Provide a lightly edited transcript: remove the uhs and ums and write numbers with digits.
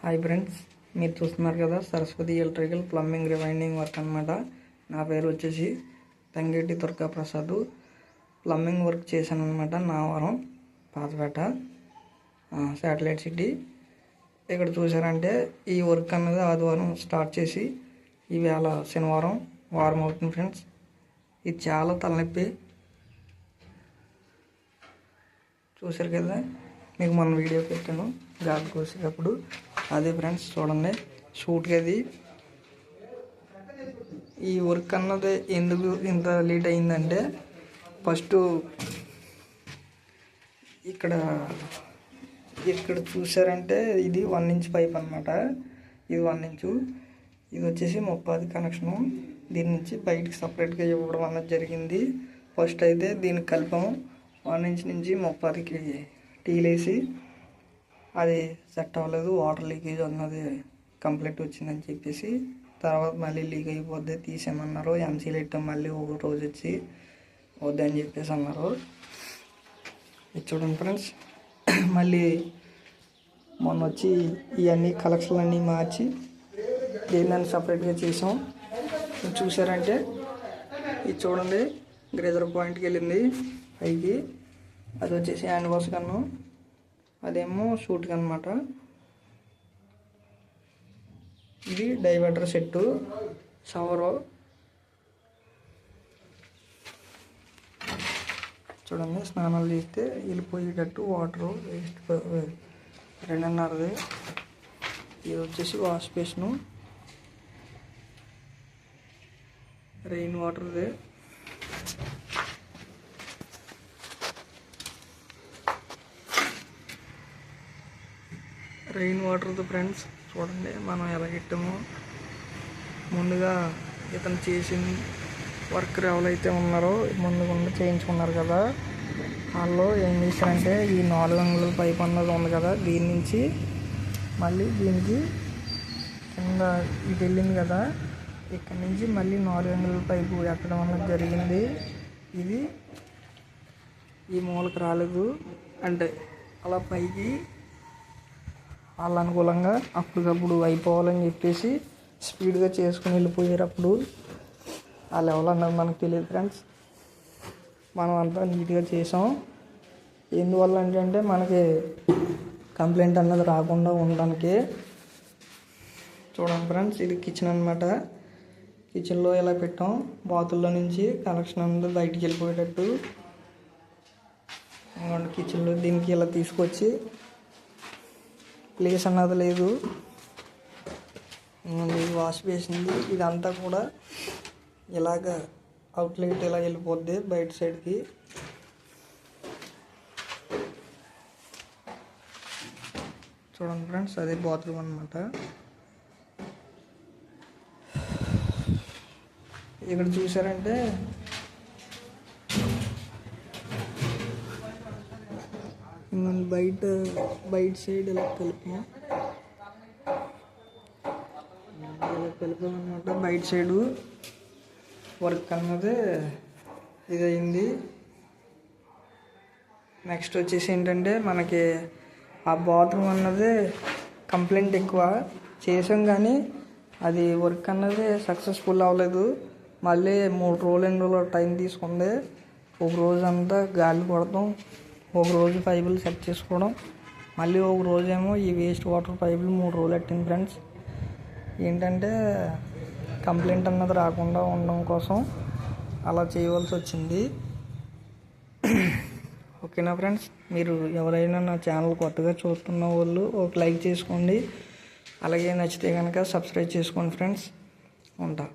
Hi friends, మీరు చూస్తున్నారు కదా Saraswati electrical plumbing rewinding work అనమాట. నా పేరు వచ్చేసి తంగేటి దుర్గా ప్రసాద్. ప్లంబింగ్ వర్క్ చేశాను అనమాట. నావరం పాతపేట శాటిలైట్ సిటీ. ఇక్కడ చూసారంటే ఈ వర్క్ అన్నది ఆదివారం స్టార్ట్ చేసి ఈవేళ శనివారం వారం అవుతుంది ఫ్రెండ్స్. ఇది చాలా తలనొప్పి. చూసారు కదా, మీకు మన వీడియో పెట్టాను గాలి కోసేటప్పుడు. అదే ఫ్రెండ్స్ చూడండి, షూట్కి అది ఈ వర్క్ అన్నది ఎందుకు ఇంత లేట్ అయిందంటే, ఫస్ట్ ఇక్కడ చూసారంటే ఇది 1 ఇంచ్ పైప్ అనమాట. ఇది 1 ఇంచు, ఇది వచ్చేసి 30 కనెక్షను. దీని నుంచి బయటికి సపరేట్గా ఇవ్వడం అన్నది జరిగింది. ఫస్ట్ అయితే దీనికి కలిపాము. 1 ఇంచ్ నుంచి 30కి టీలేసి అది సెట్ అవ్వలేదు. వాటర్ లీకేజ్ అన్నది కంప్లీట్ వచ్చిందని చెప్పేసి తర్వాత మళ్ళీ లీక్ అయిపోద్ది తీసేయమన్నారు. ఎంసీలు పెట్టాం. మళ్ళీ ఒక రోజు వచ్చి వద్దని చెప్పేసి అన్నారు. ఇది చూడండి ఫ్రెండ్స్, మళ్ళీ మొన్న వచ్చి ఇవన్నీ కలెక్షన్లు అన్నీ మార్చి దీన్ని సపరేట్గా చేసాం. చూసారంటే ఇది చూడండి, గ్రేజర్ పాయింట్కి వెళ్ళింది పైకి. అది వచ్చేసి హ్యాండ్ వాష్ కన్ను, అదేమో షూట్కి అనమాట. ఇది డైవర్టర్ సెట్టు, షవరు. చూడండి, స్నానాలు చేస్తే వెళ్ళిపోయేటట్టు వాటరు వేస్ట్ 2.5. ఇది వచ్చేసి వాష్ బేసిను, రెయిన్ వాటర్ది. రెయిన్ వాటర్ది ఫ్రెండ్స్. చూడండి మనం ఎలా పెట్టామో. ముందుగా ఇతను చేసిన వర్కర్ ఎవరైతే ఉన్నారో ముందుగా చేయించుకున్నారు కదా, వాళ్ళు ఏం చేశారంటే ఈ 4 అంగుళాల పైప్ అన్నది ఉంది కదా, దీని నుంచి మళ్ళీ దీనికి కింద ఇటు వెళ్ళింది కదా, ఇక్కడ నుంచి మళ్ళీ 4 అంగుళాల పైపు ఎక్కడం అన్నది జరిగింది. ఇది ఈ మూలకి రాలేదు. అంటే అలా పైకి వాళ్ళ అనుకూలంగా అప్పటికప్పుడు అయిపోవాలని చెప్పేసి స్పీడ్గా చేసుకుని వెళ్ళిపోయేటప్పుడు ఆ లెవెల్ అన్నది మనకు తెలియదు ఫ్రెండ్స్. మనం అంతా నీట్గా చేసాం. ఎందువల్ల అంటే మనకి కంప్లైంట్ అన్నది రాకుండా ఉండడానికి. చూడండి ఫ్రెండ్స్, ఇది కిచెన్ అనమాట. కిచెన్లో ఇలా పెట్టాం. బాతుల్లో నుంచి కనెక్షన్ అన్నది బయటికి వెళ్ళిపోయేటట్టు. కిచెన్లో దీనికి ఇలా తీసుకొచ్చి ప్లేస్ అన్నది లేదు. వాష్ బేసింది ఇదంతా కూడా ఇలాగ అవుట్లెట్ ఇలా వెళ్ళిపోద్ది బయట సైడ్కి. చూడండి ఫ్రెండ్స్, అదే బాత్రూమ్ అనమాట. ఇక్కడ చూసారంటే బయట సైడ్ ఇలా కలిపామన్నమాట. బయట సైడు వర్క్ అన్నది ఇదయింది. నెక్స్ట్ వచ్చేసి ఏంటంటే మనకి ఆ బాత్రూమ్ అన్నది కంప్లైంట్ ఎక్కువ చేసాం, కానీ అది వర్క్ అన్నది సక్సెస్ఫుల్ అవ్వలేదు. మళ్ళీ 3 రోజులు టైం తీసుకుంది. ఒక రోజు అంతా గాలి కొడతాం, ఒక రోజు పైపులు సెట్ చేసుకోవడం, మళ్ళీ ఒక రోజేమో ఈ వేస్ట్ వాటర్ పైపులు 3 రోజులు పెట్టింది ఫ్రెండ్స్. ఏంటంటే కంప్లైంట్ అన్నది రాకుండా ఉండడం కోసం అలా చేయవలసి వచ్చింది. ఓకేనా ఫ్రెండ్స్, మీరు ఎవరైనా నా ఛానల్ కొత్తగా చూస్తున్న వాళ్ళు ఒక లైక్ చేసుకోండి. అలాగే నచ్చితే కనుక సబ్స్క్రైబ్ చేసుకోండి ఫ్రెండ్స్. ఉంటా.